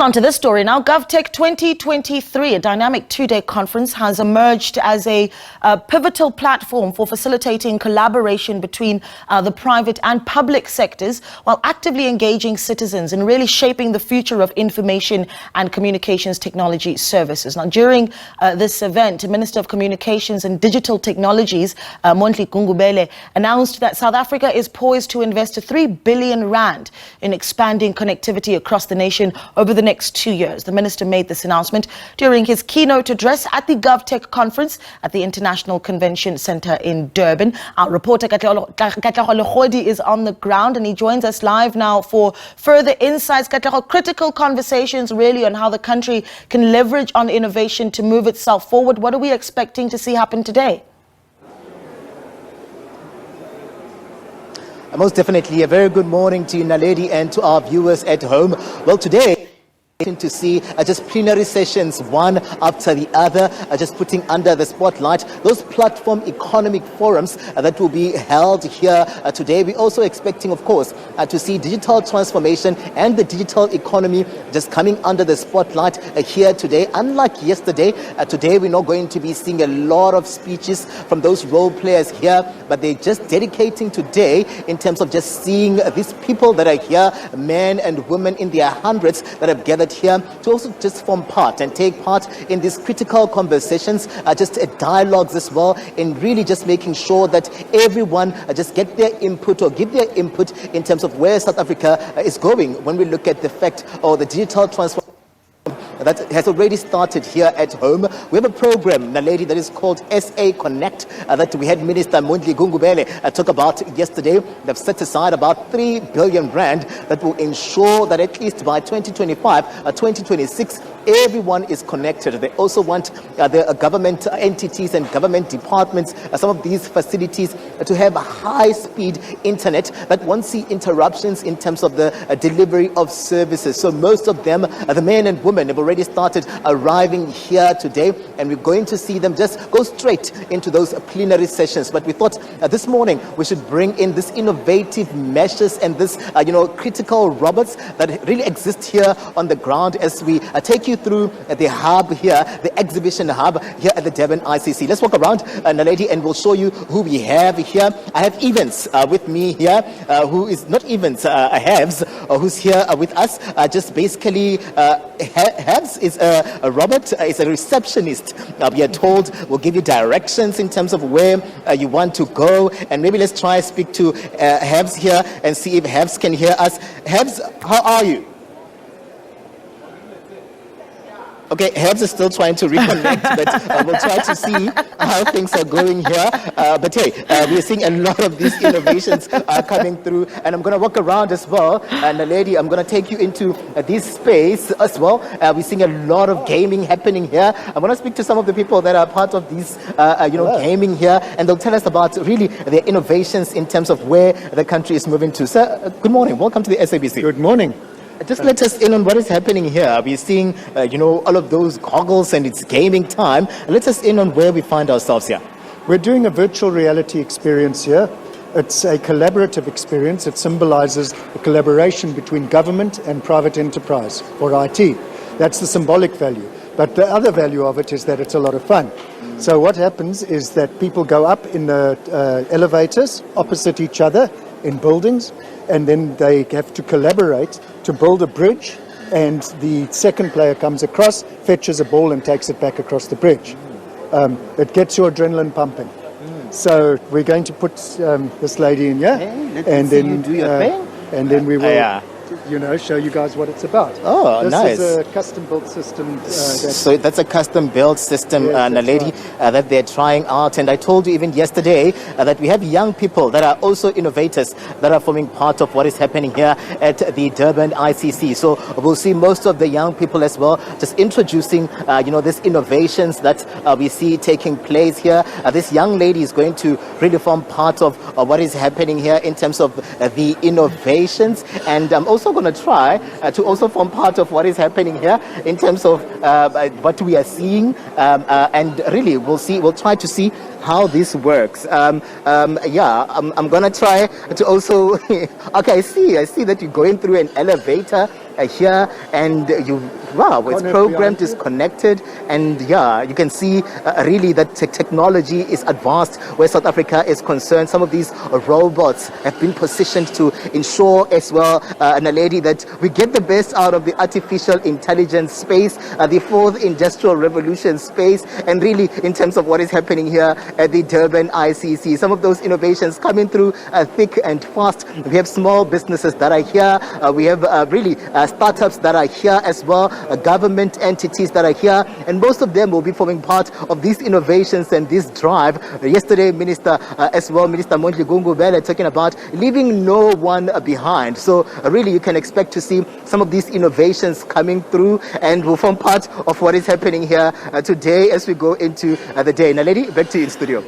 Well, on to this story now. GovTech 2023, a dynamic two-day conference, has emerged as a pivotal platform for facilitating collaboration between the private and public sectors while actively engaging citizens in really shaping the future of information and communications technology services. Now, during this event, Minister of Communications and Digital Technologies, Mondli Gungubele, announced that South Africa is poised to invest 3 billion rand in expanding connectivity across the nation over the next 2 years. The minister made this announcement during his keynote address at the GovTech Conference at the International Convention Center in Durban. Our reporter Katlego Legodi is on the ground and he joins us live now for further insights. Katlego, critical conversations really on how the country can leverage on innovation to move itself forward. What are we expecting to see happen today? Most definitely. A very good morning to you, Naledi, and to our viewers at home. Well, today, to see just plenary sessions, one after the other, just putting under the spotlight those platform economic forums that will be held here today. We're also expecting, of course, to see digital transformation and the digital economy just coming under the spotlight here today. Unlike yesterday, today we're not going to be seeing a lot of speeches from those role players here, but they're just dedicating today in terms of just seeing these people that are here, men and women in their hundreds that have gathered here to also just form part and take part in these critical conversations, just dialogues as well, in really just making sure that everyone just get their input or give their input in terms of where South Africa is going when we look at the fact or the digital transformation that has already started here at home. We have a program, Naledi, that is called SA Connect, that we had Minister Mondli Gungubele talk about yesterday. They've set aside about 3 billion rand that will ensure that at least by 2025, 2026, everyone is connected. They also want the government entities and government departments, some of these facilities, to have high-speed internet that won't see interruptions in terms of the delivery of services. So most of them, the men and women, have already started arriving here today, and we're going to see them just go straight into those plenary sessions. But we thought this morning we should bring in this innovative meshes and this critical robots that really exist here on the ground as we take you through the hub here, the exhibition hub here at the Durban ICC. Let's walk around, Naledi, and we'll show you who we have here. I have Evans with me here, who is not Evans, Havs, who's here with us. Just basically, Havs is a robot, is a receptionist. We are told we'll give you directions in terms of where you want to go. And maybe let's try speak to Havs here and see if Havs can hear us. Havs, how are you? Okay, Habs is still trying to reconnect, but we'll try to see how things are going here. But hey, we're seeing a lot of these innovations coming through, and I'm going to walk around as well. And Naledi, I'm going to take you into this space as well. We're seeing a lot of gaming happening here. I want to speak to some of the people that are part of these, gaming here, and they'll tell us about really their innovations in terms of where the country is moving to. Sir, good morning. Welcome to the SABC. Good morning. Just let us in on what is happening here. We're seeing, all of those goggles and it's gaming time. Let us in on where we find ourselves here. We're doing a virtual reality experience here. It's a collaborative experience. It symbolizes a collaboration between government and private enterprise, or IT. That's the symbolic value. But the other value of it is that it's a lot of fun. So what happens is that people go up in the elevators opposite each other in buildings, and then they have to collaborate to build a bridge, and the second player comes across, fetches a ball and takes it back across the bridge. It gets your adrenaline pumping. So we're going to put this lady in here, and then you do your thing. And then we will show you guys what it's about. Oh, this nice. This is a custom-built system. So that's a custom-built system, Naledi, that they're trying out. And I told you even yesterday that we have young people that are also innovators that are forming part of what is happening here at the Durban ICC. So we'll see most of the young people as well just introducing, these innovations that we see taking place here. This young lady is going to really form part of what is happening here in terms of the innovations. And I'm also going to try to also form part of what is happening here in terms of what we are seeing, and really we'll try to see how this works. I'm going to try to also okay, I see that you're going through an elevator here, and wow, it's programmed, it's connected, and yeah, you can see really that technology is advanced where South Africa is concerned. Some of these robots have been positioned to ensure as well, Naledi, that we get the best out of the artificial intelligence space, the fourth industrial revolution space, and really in terms of what is happening here at the Durban ICC. Some of those innovations coming through thick and fast. We have small businesses that are here. We have really startups that are here as well, government entities that are here, and most of them will be forming part of these innovations and this drive. Yesterday, Minister Mondli Gungubele talking about leaving no one behind. So really you can expect to see some of these innovations coming through and will form part of what is happening here today as we go into the day. Naledi, back to you in studio.